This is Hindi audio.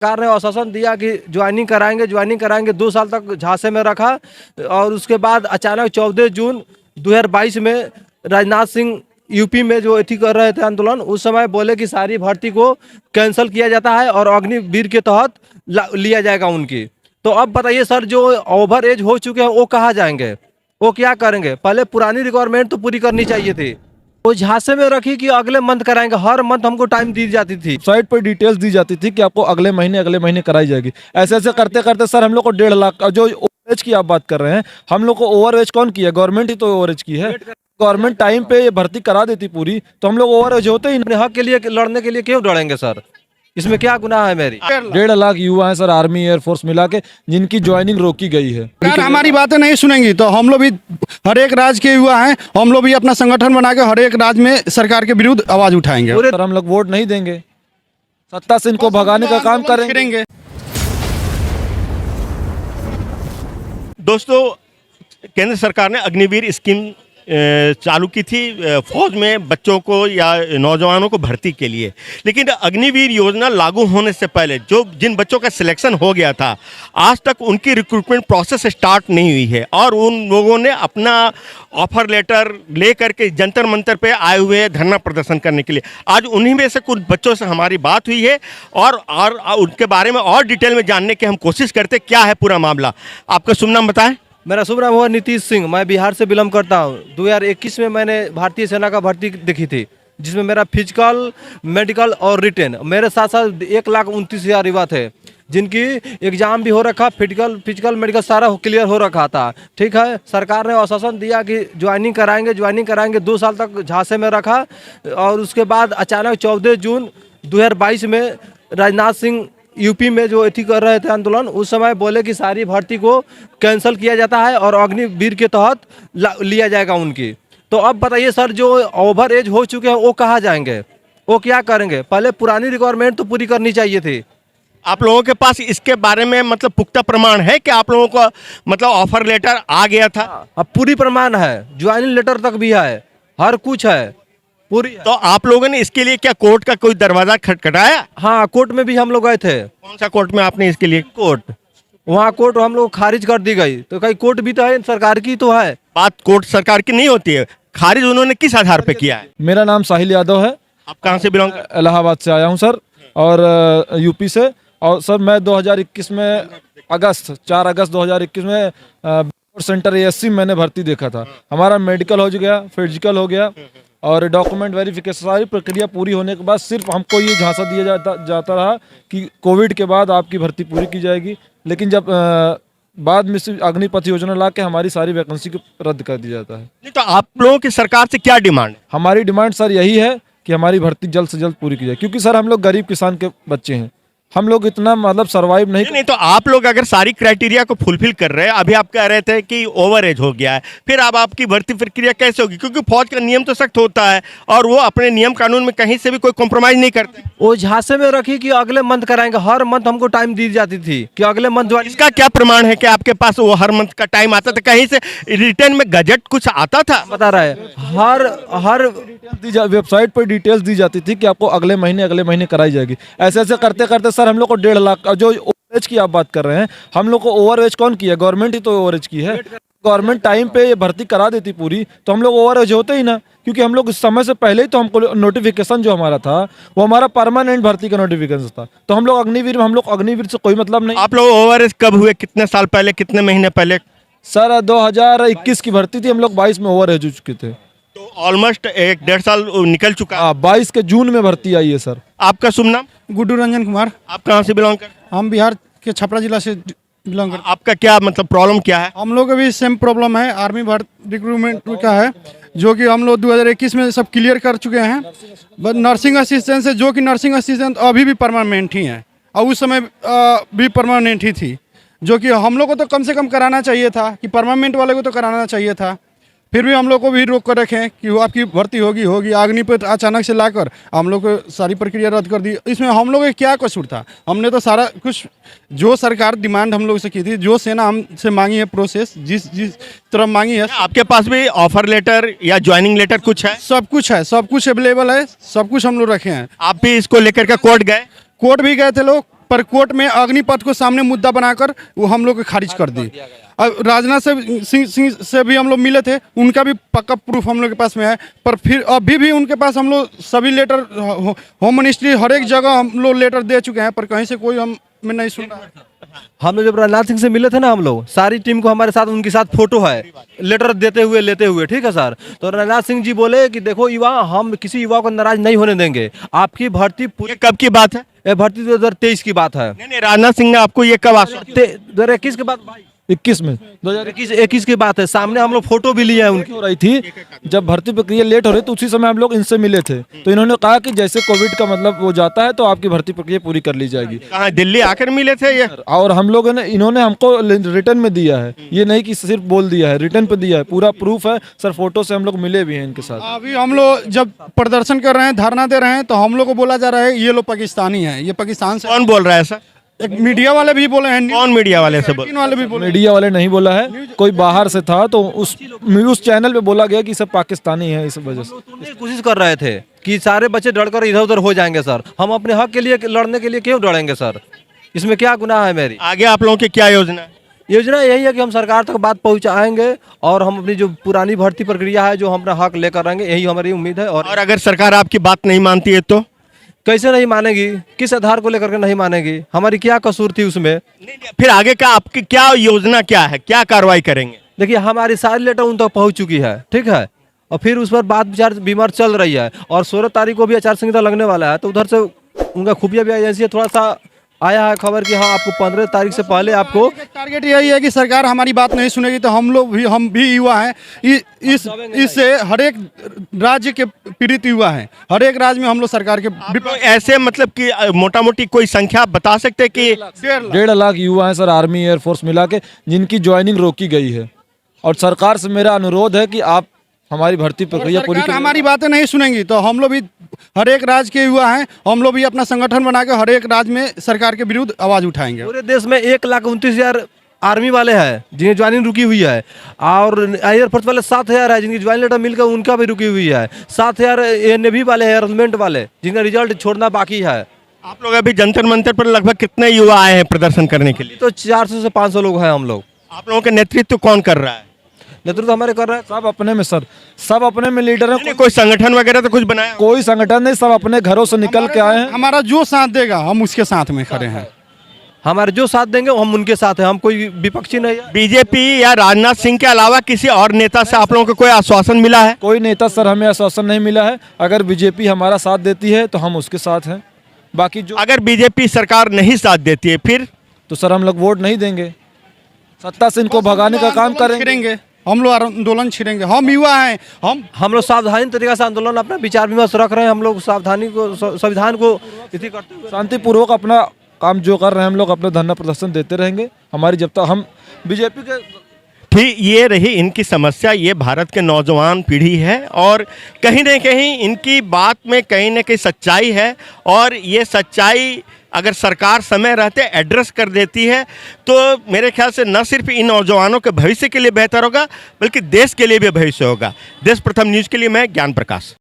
सरकार ने आश्वासन दिया कि ज्वाइनिंग कराएंगे 2 साल तक झांसे में रखा। और उसके बाद अचानक 14 जून 2022 में राजनाथ सिंह यूपी में जो एथी कर रहे थे आंदोलन, उस समय बोले कि सारी भर्ती को कैंसिल किया जाता है और अग्निवीर के तहत लिया जाएगा उनकी। तो अब बताइए सर, जो ओवर एज हो चुके हैं वो कहाँ जाएंगे, वो क्या करेंगे? पहले पुरानी रिक्वायरमेंट तो पूरी करनी चाहिए थी। वो झांसे में रखी कि अगले मंथ कराएंगे, हर मंथ हमको टाइम दी जाती थी। साइट पर डिटेल्स दी जाती थी कि आपको अगले महीने कराई जाएगी। ऐसे ऐसे करते करते सर हम लोग को 1.5 लाख, जो ओवर एज की आप बात कर रहे हैं, हम लोग को ओवर एज कौन की है? गवर्नमेंट ही तो ओवर एज की है। गवर्नमेंट टाइम पे ये भर्ती करा देती पूरी, तो हम लोग ओवर एज होते ही अपने हक के लिए लड़ने के लिए क्यों लड़ेंगे सर? इसमें क्या गुनाह है मेरी? 1.5 लाख युवा हैं सर, आर्मी एयरफोर्स मिला के, जिनकी ज्वाइनिंग रोकी गई है। यार हमारी बातें नहीं सुनेंगी तो हम लोग भी हर एक राज्य के युवा हैं, हम लोग भी अपना संगठन बना के हर एक राज्य में सरकार के विरुद्ध आवाज उठाएंगे। सर हम लोग वोट नहीं देंगे, सत्ता से इनको भगाने का काम करेंगे। दोस्तों, केंद्र सरकार ने अग्निवीर स्कीम चालू की थी फौज में बच्चों को या नौजवानों को भर्ती के लिए। लेकिन अग्निवीर योजना लागू होने से पहले जिन बच्चों का सिलेक्शन हो गया था, आज तक उनकी रिक्रूटमेंट प्रोसेस स्टार्ट नहीं हुई है और उन लोगों ने अपना ऑफर लेटर ले करके जंतर मंतर पे आए हुए हैं धरना प्रदर्शन करने के लिए। आज उन्हीं में से कुछ बच्चों से हमारी बात हुई है और उनके बारे में और डिटेल में जानने की हम कोशिश करते क्या है पूरा मामला। आपका शुभ नाम बताएं। मेरा शुभ नाम हुआ नीतीश सिंह, मैं बिहार से बिलोंग करता हूँ। 2021 में मैंने भारतीय सेना का भर्ती देखी थी, जिसमें मेरा फिजिकल, मेडिकल और रिटेन, मेरे साथ साथ 1,29,000 युवा थे जिनकी एग्जाम भी हो रखा, फिजिकल मेडिकल सारा क्लियर हो रखा था। ठीक है, सरकार ने आश्वासन दिया कि ज्वाइनिंग कराएंगे 2 साल तक झांसे में रखा। और उसके बाद अचानक 14 जून 2022 में राजनाथ सिंह यूपी में जो एथी कर रहे थे आंदोलन, उस समय बोले कि सारी भर्ती को कैंसिल किया जाता है और अग्निवीर के तहत लिया जाएगा उनकी। तो अब बताइए सर, जो ओवर एज हो चुके हैं वो कहाँ जाएंगे, वो क्या करेंगे? पहले पुरानी रिक्वायरमेंट तो पूरी करनी चाहिए थी। आप लोगों के पास इसके बारे में मतलब पुख्ता प्रमाण है कि आप लोगों को मतलब ऑफर लेटर आ गया था? अब पूरी प्रमाण है, ज्वाइनिंग लेटर तक भी है, हर कुछ है पूरी। तो आप लोगों ने इसके लिए क्या कोर्ट का कोई दरवाजा खटखटाया? हाँ, कोर्ट में भी हम लोग गए थे। कौन सा कोर्ट में आपने इसके लिए? कोर्ट, वहाँ कोर्ट हम लोग खारिज कर दी गई। तो कहीं कोर्ट भी तो है, सरकार की तो है। बात कोर्ट सरकार की नहीं होती है, खारिज उन्होंने किस आधार पे किया है? मेरा नाम साहिल यादव है। आप कहाँ से बिलोंग करते हैं? इलाहाबाद से आया हूँ सर, और यूपी से। और सर मैं 2021 में 4 अगस्त 2021 में सेंटर ASC मैंने भर्ती देखा था। हमारा मेडिकल हो गया, फिजिकल हो गया और डॉक्यूमेंट वेरिफिकेशन, सारी प्रक्रिया पूरी होने के बाद सिर्फ हमको ये झांसा दिया जाता रहा कि कोविड के बाद आपकी भर्ती पूरी की जाएगी। लेकिन जब बाद में सिर्फ अग्निपथ योजना ला के हमारी सारी वैकेंसी को रद्द कर दिया जाता है। नहीं तो आप लोगों की सरकार से क्या डिमांड है? हमारी डिमांड सर यही है कि हमारी भर्ती जल्द से जल्द पूरी की जाए, क्योंकि सर हम लोग गरीब किसान के बच्चे हैं, हम लोग इतना मतलब सरवाइव नहीं। तो आप लोग अगर सारी क्राइटेरिया को फुलफिल कर रहे हैं, अभी आप कह रहे थे कि ओवर एज हो गया है, फिर अब आपकी भर्ती प्रक्रिया कैसे होगी? क्योंकि फौज का नियम तो सख्त होता है और वो अपने नियम कानून में कहीं से भी कोई कॉम्प्रोमाइज नहीं करते। वो झांसे में रखी कि अगले मंथ कराएंगे, हर मंथ हमको टाइम दी जाती थी कि अगले मंथ। इसका क्या प्रमाण है कि आपके पास वो हर मंथ का टाइम आता था? कहीं से रिटर्न में गजट कुछ आता था? बता रहे हर वेबसाइट पर डिटेल्स दी जाती थी कि आपको अगले महीने कराई जाएगी। ऐसे ऐसे करते करते सर हम लोग को 1.5 लाख, जो ओवर एज की आप बात कर रहे हैं, हम लोग को ओवर एज कौन की है? गवर्नमेंट ही तो ओवर एज की है। गवर्नमेंट टाइम पे ये भर्ती करा देती पूरी, तो हम लोग ओवर एज होते ही ना, क्योंकि हम लोग इस समय से पहले ही तो हमको नोटिफिकेशन जो हमारा था वो हमारा परमानेंट भर्ती का नोटिफिकेशन था। तो हम लोग अग्निवीर से कोई मतलब नहीं। आप लोग ओवर एज कब हुए? कितने साल पहले, कितने महीने पहले? सर 2021 की भर्ती थी, हम लोग 22 में ओवर एज हो चुके थे। तो ऑलमोस्ट 1-1.5 साल निकल चुका है। 22 के जून में भर्ती आई है सर। आपका शुभ नाम? गुड्डू रंजन कुमार। आप कहाँ से बिलोंग करते हैं? हम बिहार के छपरा जिला से बिलोंग करते हैं। आपका क्या मतलब प्रॉब्लम क्या है? हम लोग का भी सेम प्रॉब्लम है, आर्मी भर्ती रिक्रूटमेंट का है, जो कि हम लोग 2021 में सब क्लियर कर चुके हैं। बस नर्सिंग असिस्टेंट से, जो कि नर्सिंग असिस्टेंट अभी भी परमानेंट ही है और उस समय भी परमानेंट ही थी, जो कि हम लोग को तो कम से कम कराना चाहिए था, कि परमानेंट वाले को तो कराना चाहिए था। फिर भी हम लोग को भी रोक कर रखें कि वो आपकी भर्ती होगी। अग्निपथ अचानक से लाकर हम लोग को सारी प्रक्रिया रद्द कर दी। इसमें हम लोग का क्या कसूर था? हमने तो सारा कुछ, जो सरकार डिमांड हम लोग से की थी, जो सेना हमसे मांगी है, प्रोसेस जिस तरफ मांगी है। आपके पास भी ऑफर लेटर या ज्वाइनिंग लेटर कुछ है? सब कुछ है, सब कुछ अवेलेबल है, सब कुछ हम लोग रखे हैं। आप भी इसको लेकर के कोर्ट गए? कोर्ट भी गए थे लोग, पर कोर्ट में अग्निपथ को सामने मुद्दा बनाकर वो हम लोग को खारिज कर दी। अब राजनाथ सिंह से भी हम लोग मिले थे, उनका भी पक्का प्रूफ हम लोग के पास में है, पर फिर अभी भी उनके पास हम लोग सभी लेटर, होम मिनिस्ट्री हर एक जगह हम लोग लेटर दे चुके हैं, पर कहीं से कोई हम में नहीं सुन रहा है। हम लोग जब राजनाथ सिंह से मिले थे ना, हम लोग सारी टीम को हमारे साथ, उनके साथ फोटो है लेटर देते हुए लेते हुए, ठीक है सर। तो राजनाथ सिंह जी बोले कि देखो युवा, हम किसी युवा को नाराज नहीं होने देंगे, आपकी भर्ती पूरी। ये कब की बात है? ये भर्ती 2023 की बात है। नहीं, राजनाथ सिंह ने आपको ये कब आश्वासन? 2021 के बाद भाई, 21 में 2021 की बात है, सामने हम लोग फोटो भी लिए हैं उनकी। हो रही थी, जब भर्ती प्रक्रिया लेट हो रही तो उसी समय हम लोग इनसे मिले थे, तो इन्होंने कहा कि जैसे कोविड का मतलब वो जाता है तो आपकी भर्ती प्रक्रिया पूरी कर ली जाएगी। कहाँ, दिल्ली आकर मिले थे ये? और हम लोगों ने, इन्होंने हमको रिटर्न में दिया है, ये नहीं कि सिर्फ बोल दिया है, रिटर्न पे दिया है, पूरा प्रूफ है सर, फोटो से हम लोग मिले भी हैं इनके साथ। अभी हम लोग जब प्रदर्शन कर रहे हैं, धरना दे रहे हैं, तो हम लोग को बोला जा रहा है ये लोग पाकिस्तानी है, ये पाकिस्तान से। कौन बोल रहा है सर? एक मीडिया वाले भी बोले हैं, कौन मीडिया वाले से बोल? न्यूज़ वाले भी बोले। मीडिया वाले नहीं बोला है, कोई बाहर से था, तो उस चैनल पे बोला गया कि सब पाकिस्तानी है, इस वजह से। सुनने की कोशिश कर रहे थे कि सारे बच्चे डरकर इधर उधर हो जाएंगे सर, हम अपने हक के लिए लड़ने के लिए क्यों डरेंगे सर, इसमें क्या गुनाह है मेरी। आगे आप लोगों की क्या योजना है? योजना यही है कि हम सरकार तक बात पहुंचाएंगे और हम अपनी जो पुरानी भर्ती प्रक्रिया है, जो हमारा हक लेकर रहेंगे, यही हमारी उम्मीद है। और अगर सरकार आपकी बात नहीं मानती है तो? कैसे नहीं मानेगी, किस आधार को लेकर के नहीं मानेगी, हमारी क्या कसूर थी उसमें। फिर आगे का आपकी क्या योजना, क्या है, क्या कार्रवाई करेंगे? देखिए हमारी सारी लेटर उन तक पहुंच चुकी है, ठीक है, और फिर उस पर बात विचार विमर्श चल रही है, और 16 तारीख को भी आचार संहिता लगने वाला है, तो उधर से उनका खुफिया भी एजेंसी थोड़ा सा आया है खबर कि हाँ आपको 15 तारीख से पहले आपको। टारगेट यही है कि सरकार हमारी बात नहीं सुनेगी तो हम भी युवा हैं, इससे हर एक राज्य के पीड़ित युवा हैं, हर एक राज्य में हम लोग सरकार के तो ऐसे मतलब कि मोटा मोटी कोई संख्या बता सकते हैं कि 1.5 लाख युवा हैं सर, आर्मी एयरफोर्स मिला के, जिनकी ज्वाइनिंग रोकी गई है, और सरकार से मेरा अनुरोध है कि आप हमारी भर्ती प्रक्रिया पूरी सरकार हमारी बातें नहीं सुनेंगी तो हम लोग भी, हर एक राज्य के युवा हैं, हम लोग भी अपना संगठन बना के हर एक राज्य में सरकार के विरुद्ध आवाज उठाएंगे। पूरे देश में 1,29,000 आर्मी वाले हैं जिनकी ज्वाइनिंग रुकी हुई है, और एयरफोर्स वाले 7,000 है जिनकी ज्वाइनिंग लेटर मिलकर उनका भी रुकी हुई है, 7,000 नेवी वाले हैं, एयरमेंट वाले, जिनका रिजल्ट छोड़ना बाकी है। आप लोग अभी जंतर मंतर पर लगभग कितने युवा आए हैं प्रदर्शन करने के लिए? तो 400 से 500 लोग हैं हम लोग। आप लोगों का नेतृत्व कौन कर रहा है? नेतृत्व हमारे कर रहे हैं सब अपने में सर, सब अपने में लीडर हैं, कोई संगठन वगैरह तो कुछ बनाया? कोई संगठन नहीं, सब अपने घरों से निकल के आए हैं। हमारा जो साथ देगा हम उसके साथ में खड़े हैं, हमारे जो साथ देंगे हम उनके साथ हैं, हम कोई विपक्षी नहीं है। बीजेपी या राजनाथ सिंह के अलावा किसी और नेता से आप लोगों को कोई आश्वासन मिला है? कोई नेता सर हमें आश्वासन नहीं मिला है, अगर बीजेपी हमारा साथ देती है तो हम उसके साथ हैं, बाकी जो अगर बीजेपी सरकार नहीं साथ देती है फिर? तो सर हम लोग वोट नहीं देंगे, सत्ता से इनको भगाने का काम करेंगे। हम लोग आंदोलन छिड़ेंगे, हम युवा हैं, हम लोग सावधानी तरीका से आंदोलन अपना विचार विमर्श रख रहे हैं, हम लोग सावधानी को, संविधान को इति करते हुए शांतिपूर्वक अपना काम जो कर रहे हैं, हम लोग अपना धरना प्रदर्शन देते रहेंगे, हमारी जब तक हम बीजेपी के। ठीक, ये रही इनकी समस्या, ये भारत के नौजवान पीढ़ी है, और कहीं ना कहीं इनकी बात में कहीं ना कहीं सच्चाई है, और ये सच्चाई अगर सरकार समय रहते एड्रेस कर देती है तो मेरे ख्याल से न सिर्फ इन नौजवानों के भविष्य के लिए बेहतर होगा, बल्कि देश के लिए भी भविष्य होगा। देश प्रथम न्यूज़ के लिए मैं ज्ञान प्रकाश।